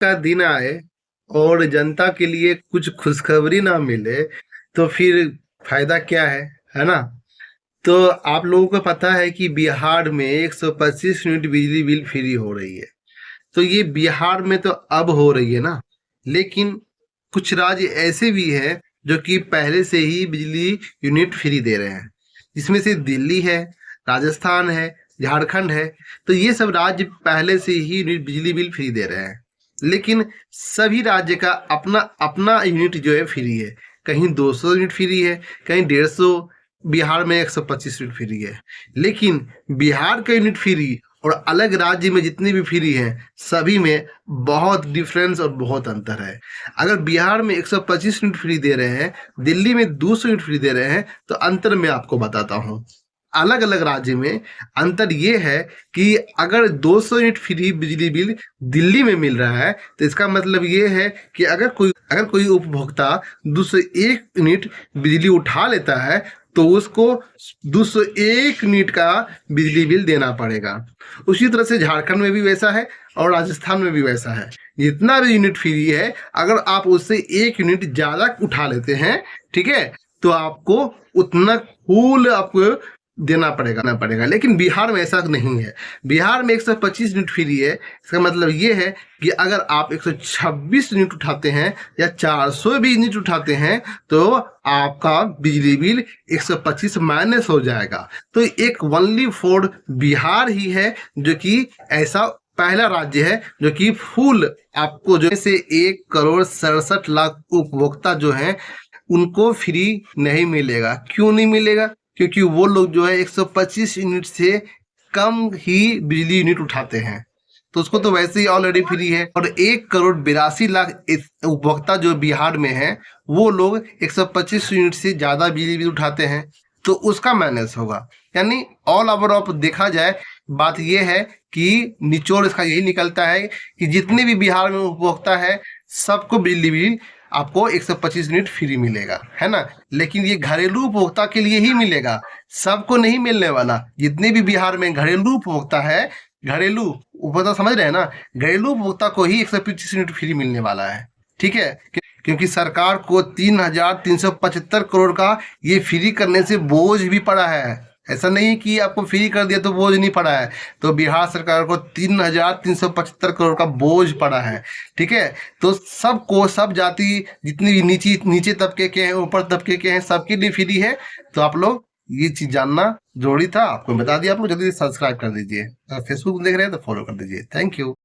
का दिन आए और जनता के लिए कुछ खुशखबरी ना मिले तो फिर फायदा क्या है ना? तो आप लोगों को पता है कि बिहार में 125 यूनिट बिजली बिल फ्री हो रही है। तो ये बिहार में तो अब हो रही है ना, लेकिन कुछ राज्य ऐसे भी हैं जो कि पहले से ही बिजली यूनिट फ्री दे रहे हैं, जिसमें से दिल्ली है, राजस्थान है, झारखंड है। तो ये सब राज्य पहले से ही यूनिट बिजली बिल फ्री दे रहे हैं, लेकिन सभी राज्य का अपना अपना यूनिट जो है फ्री है। कहीं 200 यूनिट फ्री है, कहीं 150, बिहार में 125 यूनिट फ्री है। लेकिन बिहार का यूनिट फ्री और अलग राज्य में जितनी भी फ्री हैं, सभी में बहुत डिफरेंस और बहुत अंतर है। अगर बिहार में 125 यूनिट फ्री दे रहे हैं, दिल्ली में 200 यूनिट फ्री दे रहे हैं, तो अंतर मैं आपको बताता हूँ। अलग अलग राज्य में अंतर ये है कि अगर 200 यूनिट फ्री बिजली बिल दिल्ली में मिल रहा है, तो इसका मतलब ये है कि अगर कोई उपभोक्ता 201 यूनिट बिजली उठा लेता है, तो उसको 201 यूनिट का बिजली बिल देना पड़ेगा। उसी तरह से झारखंड में भी वैसा है और राजस्थान में भी वैसा है। जितना भी यूनिट फ्री है, अगर आप उससे 1 यूनिट ज़्यादा उठा लेते हैं, ठीक है, तो आपको उतना फुल आपको देना पड़ेगा। लेकिन बिहार में ऐसा नहीं है। बिहार में 125 यूनिट फ्री है। इसका मतलब ये है कि अगर आप 126 यूनिट उठाते हैं या 400 भी यूनिट उठाते हैं, तो आपका बिजली बिल 125 माइनस हो जाएगा। तो एक ओनली फॉर बिहार ही है जो कि ऐसा पहला राज्य है जो कि फुल आपको जो से 1,67,00,000 उपभोक्ता जो हैं, उनको फ्री नहीं मिलेगा। क्यों नहीं मिलेगा? क्योंकि वो लोग जो है 125 यूनिट से कम ही बिजली यूनिट उठाते हैं, तो उसको तो वैसे ही ऑलरेडी फ्री है। और 1,82,00,000 उपभोक्ता जो बिहार में है, वो लोग 125 यूनिट से ज़्यादा बिजली बिल उठाते हैं, तो उसका माइनस होगा। यानी ऑल ओवर ऑफ देखा जाए, बात ये है कि निचोड़ इसका यही निकलता है कि जितने भी बिहार में उपभोक्ता है, सबको बिजली बिल आपको 125 यूनिट फ्री मिलेगा, है ना? लेकिन ये घरेलू उपभोक्ता के लिए ही मिलेगा, सबको नहीं मिलने वाला। जितने भी बिहार में घरेलू उपभोक्ता है, घरेलू उपभोक्ता समझ रहे हैं ना, घरेलू उपभोक्ता को ही 125 यूनिट फ्री मिलने वाला है, ठीक है? क्योंकि सरकार को 3,375 करोड़ का ये फ्री करने से बोझ भी पड़ा है। ऐसा नहीं कि आपको फ्री कर दिया तो बोझ नहीं पड़ा है। तो बिहार सरकार को 3,375 करोड़ का बोझ पड़ा है, ठीक है? तो सबको, सब जाति, जितनी भी नीचे तबके के हैं, ऊपर तबके के हैं, सबके लिए फ्री है। तो आप लोग ये चीज जानना जरूरी था, आपको बता दिया। आप लोग जल्दी सब्सक्राइब कर दीजिए। अगर फेसबुक देख रहे हैं तो फॉलो कर दीजिए। Thank you.